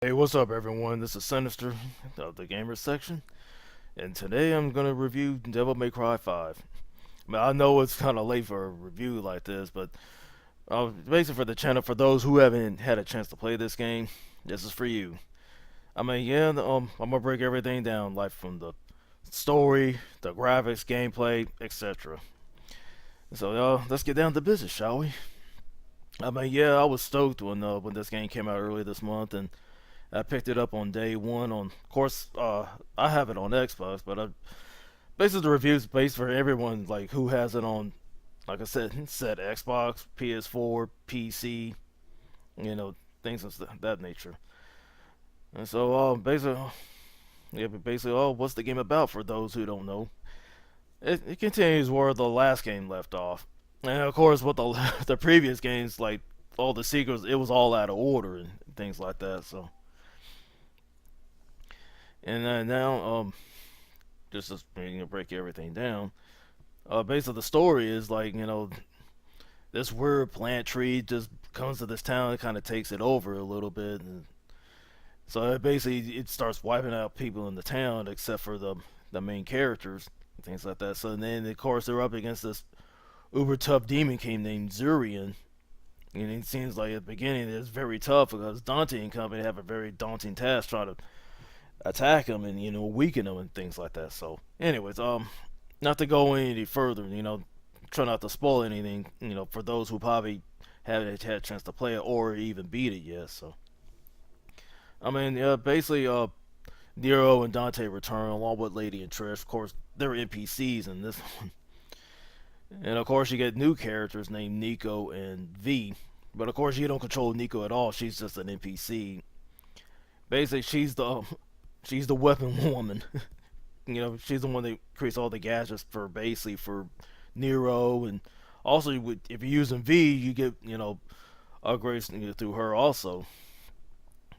Hey, what's up, everyone? This is Sinister of the Gamers section, and today I'm gonna review Devil May Cry 5. I know it's kind of late for a review like this, but basically for the channel, for those who haven't had a chance to play this game, this is for you. I'm gonna break everything down, like from the story, the graphics, gameplay, etc. So, let's get down to business, shall we? I was stoked when this game came out earlier this month, and I picked it up on day one. Of course, I have it on Xbox, but basically the reviews based for everyone like who has it on, like I said Xbox, PS4, PC, you know, things of that nature. And so, what's the game about for those who don't know? It continues where the last game left off, and of course, with the the previous games, like all the secrets, it was all out of order and things like that. So, and now, just to break everything down. Basically the story is like this weird plant tree just comes to this town and kind of takes it over a little bit, and so it starts wiping out people in the town except for the main characters and things like that. So then of course they're up against this uber tough demon king named Zurian, and it seems like at the beginning it's very tough because Dante and company have a very daunting task trying to attack him and weaken him and things like that. So anyways, not to go any further, try not to spoil anything, for those who probably haven't had a chance to play it or even beat it yet. So, basically, Nero and Dante return along with Lady and Trish. Of course, they're NPCs in this one, and of course, you get new characters named Nico and V. But of course, you don't control Nico at all. She's just an NPC. Basically, she's the weapon woman. She's the one that creates all the gadgets for basically for Nero, and also if you're using V, you get upgrades through her also.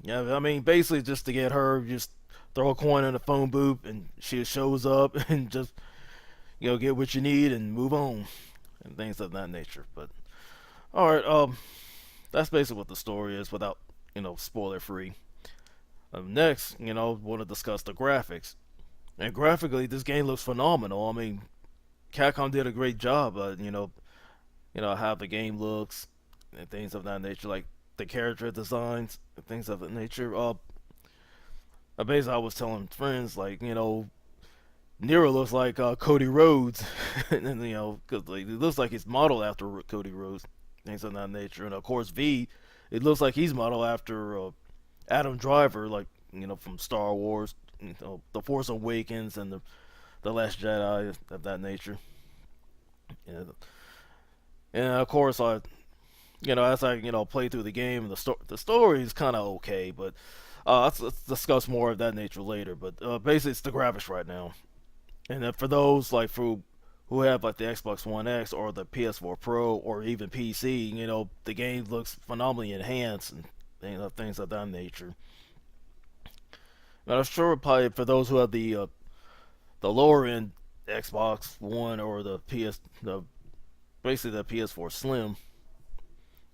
Yeah, basically just to get her, just throw a coin in a phone booth and she shows up and just get what you need and move on and things of that nature. But all right, that's basically what the story is without spoiler free. Next, want to discuss the graphics. And graphically, this game looks phenomenal. Capcom did a great job. How the game looks and things of that nature, like the character designs and things of that nature. Basically, I was telling friends like, Nero looks like Cody Rhodes, and because like, it looks like it's modeled after Cody Rhodes, things of that nature. And of course, V, it looks like he's modeled after Adam Driver, like from Star Wars, The Force Awakens, and the Last Jedi of that nature. And, and of course, as I play through the game, the story is kind of okay, but let's discuss more of that nature later. But basically, it's the graphics right now, and for those like who have like the Xbox One X or the PS4 Pro or even PC, the game looks phenomenally enhanced and things of that nature. Now, I'm sure probably for those who have the lower end Xbox One or the basically the PS4 Slim.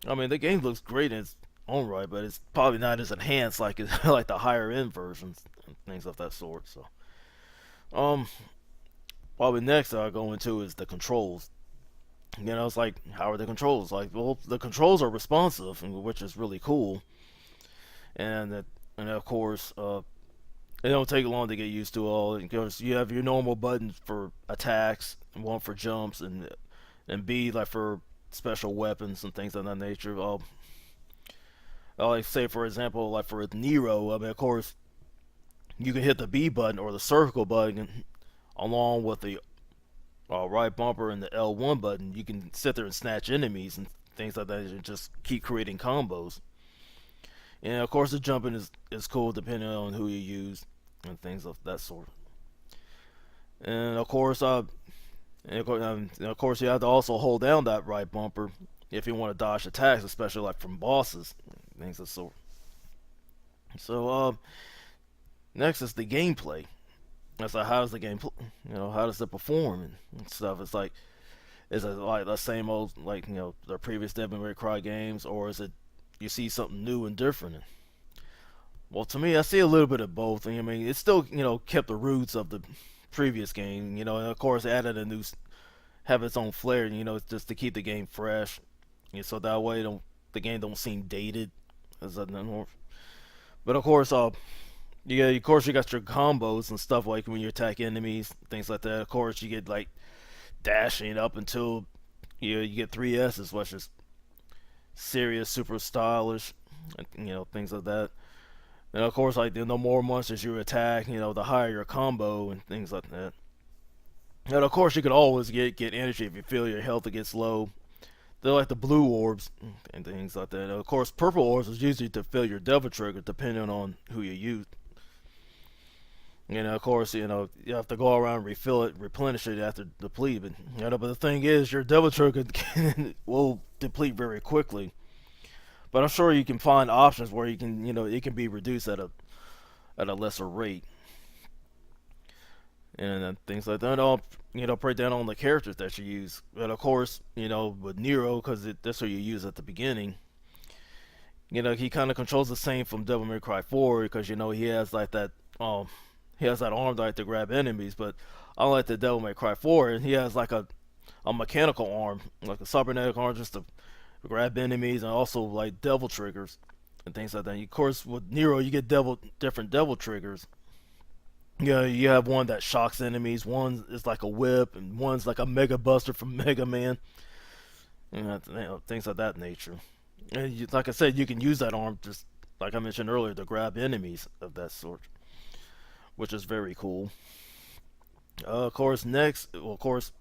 The game looks great in its own right, but it's probably not as enhanced like like the higher end versions and things of that sort. So, um, probably next I'll go into is the controls. It's like how are the controls? Like, well, the controls are responsive, which is really cool, and of course, it don't take long to get used to all because you have your normal buttons for attacks, one for jumps, and B like for special weapons and things of that nature. Like say for example, like for Nero, of course you can hit the B button or the circle button along with the right bumper and the L1 button. You can sit there and snatch enemies and things like that, and just keep creating combos. And of course, the jumping is cool depending on who you use and things of that sort. And of course, you have to also hold down that right bumper if you want to dodge attacks, especially like from bosses, things of sort. So, next is the gameplay. It's like how does the game, how does it perform and stuff. It's like, is it like the same old like the previous Devil May Cry games, or is it you see something new and different? Well, to me, I see a little bit of both. I mean, it still, kept the roots of the previous game, and of course added a new, have its own flair, just to keep the game fresh, so that way the game don't seem dated as a norm. But of course, yeah, of course you got your combos and stuff like when you attack enemies, things like that. Of course, you get like dashing up until you get three S's, which is serious, super stylish, things like that. And of course, like the more monsters you attack, the higher your combo and things like that. And of course, you can always get energy if you feel your health gets low. They're like the blue orbs and things like that. And of course, purple orbs is usually to fill your devil trigger, depending on who you use. And of course, you have to go around and refill it, replenish it after depleting. But the thing is, your devil trigger will deplete very quickly. But I'm sure you can find options where you can, it can be reduced at a lesser rate, and things like that. I'll, break down on the characters that you use. But of course, with Nero, because that's what you use at the beginning. He kind of controls the same from Devil May Cry 4 because he has like that he has that arm that to grab enemies. But unlike the Devil May Cry 4, and he has like a mechanical arm, like a cybernetic arm, just to grab enemies, and also like devil triggers and things like that. Of course, with Nero, you get different devil triggers. You have one that shocks enemies, one is like a whip, and one's like a Mega Buster from Mega Man, and things of that nature. And like I said, you can use that arm just like I mentioned earlier to grab enemies of that sort, which is very cool. Of course, next, well, of course,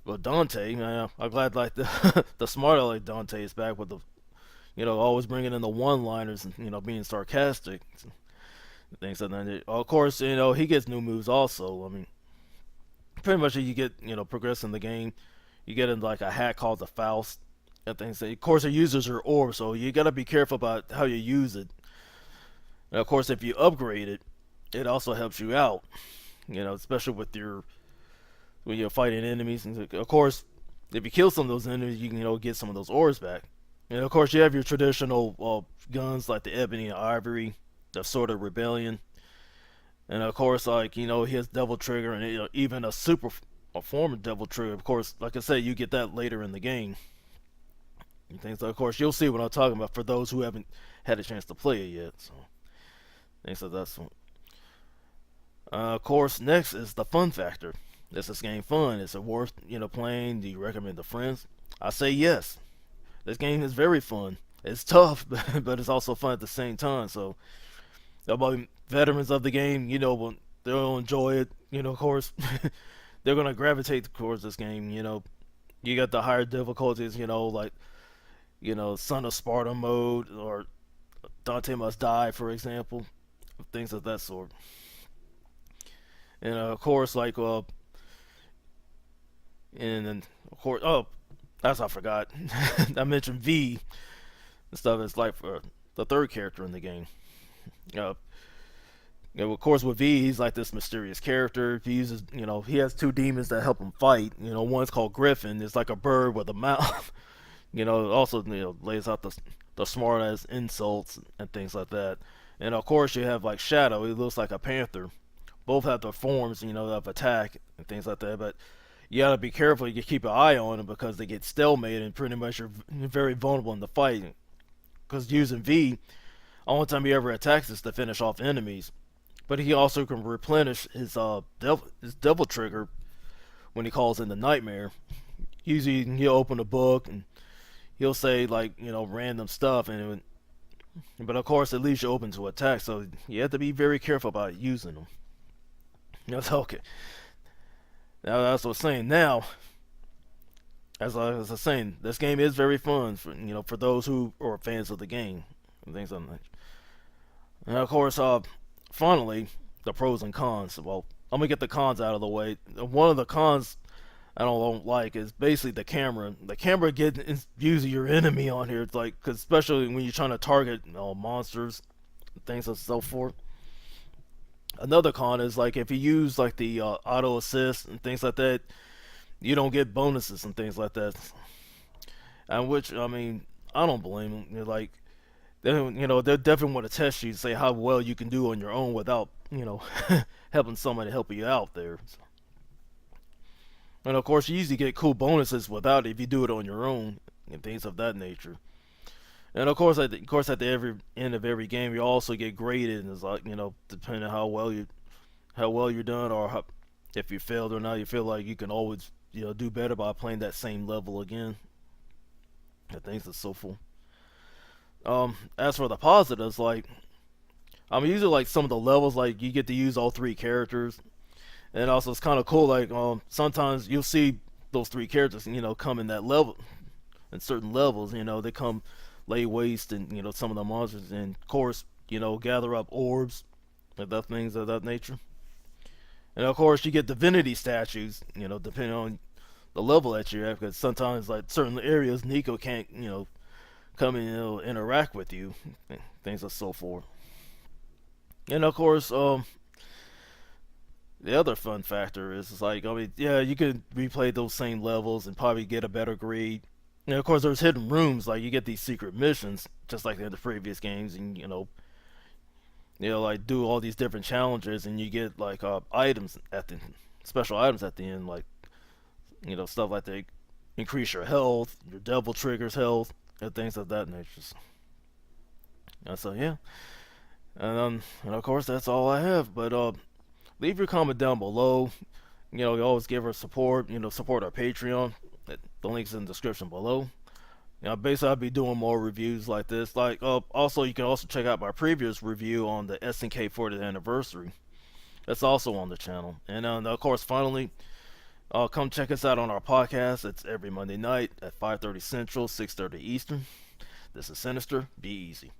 well, Dante. I'm glad like the smart aleck Dante is back with the, always bringing in the one-liners and being sarcastic, things like that. Of course, he gets new moves also. I mean, pretty much you get progress in the game. You get in like a hat called the Faust and things. Of course, it uses your orb, so you gotta be careful about how you use it. And of course, if you upgrade it, it also helps you out. Especially with your when you're fighting enemies. And of course, if you kill some of those enemies, you can get some of those orbs back. And of course, you have your traditional guns like the ebony and ivory, the Sword of Rebellion, and of course, like his Devil Trigger, and even a form of Devil Trigger. Of course, like I said, you get that later in the game. And things like, of course, you'll see what I'm talking about for those who haven't had a chance to play it yet. So, things like that. So, of course, next is the fun factor. Is this game fun? Is it worth playing? Do you recommend to friends? I say yes. This game is very fun. It's tough, but it's also fun at the same time. So, about veterans of the game, they'll enjoy it. Of course, they're gonna gravitate towards this game. You got the higher difficulties. Like Son of Sparta mode or Dante Must Die, for example, things of that sort. And of course, like and then of course, that's I forgot. I mentioned V and stuff. It's like the third character in the game. Uh, of course, with V, he's like this mysterious character. He uses, he has two demons that help him fight. One's called Griffin. It's like a bird with a mouth. Also, lays out the smart ass insults and things like that. And of course, you have like Shadow. He looks like a panther. Both have the forms, of attack and things like that. But you gotta be careful. You keep an eye on them because they get stalemate and pretty much you're very vulnerable in the fight. Because using V, only time he ever attacks is to finish off enemies. But he also can replenish his devil trigger when he calls in the nightmare. Usually he'll open a book and he'll say like random stuff, but of course it leaves you open to attack. So you have to be very careful about using them. That's okay. Now that's what I'm saying. Now, as I was saying, this game is very fun for those who are fans of the game and things like that. And of course, finally, the pros and cons. Well, I'm gonna get the cons out of the way. One of the cons I don't like is basically the camera. The camera gets views of your enemy on here. It's like, cause especially when you're trying to target monsters, things and so forth. Another con is like if you use like the auto assist and things like that, you don't get bonuses and things like that. And which I mean, I don't blame them. Like they definitely want to test you, say how well you can do on your own without having somebody help you out there. And of course, you usually get cool bonuses without it if you do it on your own and things of that nature. And of course, at the every end of every game, you also get graded, and it's like depending on how well you're done, or if you failed or not, you feel like you can always do better by playing that same level again. And things are so full. As for the positives, like usually like some of the levels, like you get to use all three characters, and also it's kind of cool. Like sometimes you'll see those three characters, come in that level, in certain levels. They come lay waste and some of the monsters, and of course gather up orbs and that things of that nature. And of course you get divinity statues, depending on the level that you're at, because sometimes like certain areas Nico can't come and interact with you, things of so forth. And of course, the other fun factor is like yeah, you can replay those same levels and probably get a better grade. And of course, there's hidden rooms, like you get these secret missions, just like in the previous games, and like do all these different challenges, and you get like items at the special items at the end, like stuff like they increase your health, your devil triggers health, and things of that nature. So yeah, and of course that's all I have. But leave your comment down below. You always give us support. Support our Patreon. The link's in the description below. Basically, I'll be doing more reviews like this. Like, also, you can also check out my previous review on the SNK 40th anniversary. That's also on the channel. And of course, finally, come check us out on our podcast. It's every Monday night at 5:30 Central, 6:30 Eastern. This is Sinister. Be easy.